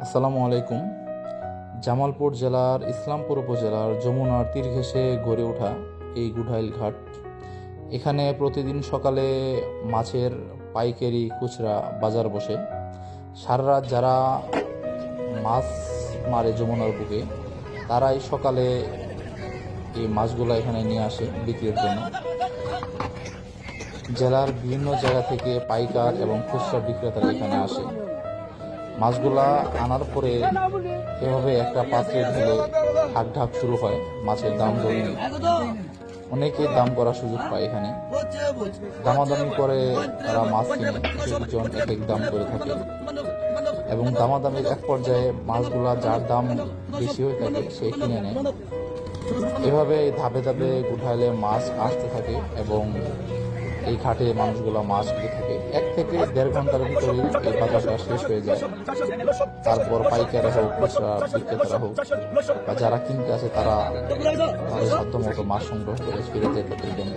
আসসালামু আলাইকুম। জামালপুর জেলার ইসলামপুর উপজেলার যমুনার তীর ঘেঁষে গড়ে ওঠা এই গুঠাইল ঘাট, এখানে প্রতিদিন সকালে মাছের পাইকারি খুচরা বাজার বসে। সারা রাত যারা মাছ মারে যমুনার বুকে, তারাই সকালে এই মাছগুলো এখানে নিয়ে আসে বিক্রির জন্য। জেলার বিভিন্ন জায়গা থেকে পাইকার এবং খুচরা বিক্রেতারা এখানে আসে। মাছগুলা আনার পরে এভাবে একটা পাত্রে ঢেলে ঢাক শুরু হয়। মাছের দাম ধরে অনেকে দাম করার সুযোগ পায়। এখানে দামাদামি করে তারা মাছ কিনে, একজন এক এক দাম করে থাকে এবং দামাদামির এক পর্যায়ে মাছগুলা যার দাম বেশি হয়ে থাকে সে কিনে নেয়। এভাবে ধাপে ধাপে গুঠাইলে মাছ আসতে থাকে এবং এই ঘাটে মানুষগুলো মাছ কিনে থাকে। 1 থেকে 1.5 ঘন্টার ভিতরে এই বাজারটা শেষ হয়ে যায়। তারপর পাইকারা হোক, খুচরা বিক্রেতারা হোক বা যারা কিনতে আসে, তারা তাদের সাধ্য মতো মাছ সংগ্রহ করে ফিরে যেতে পর্যন্ত।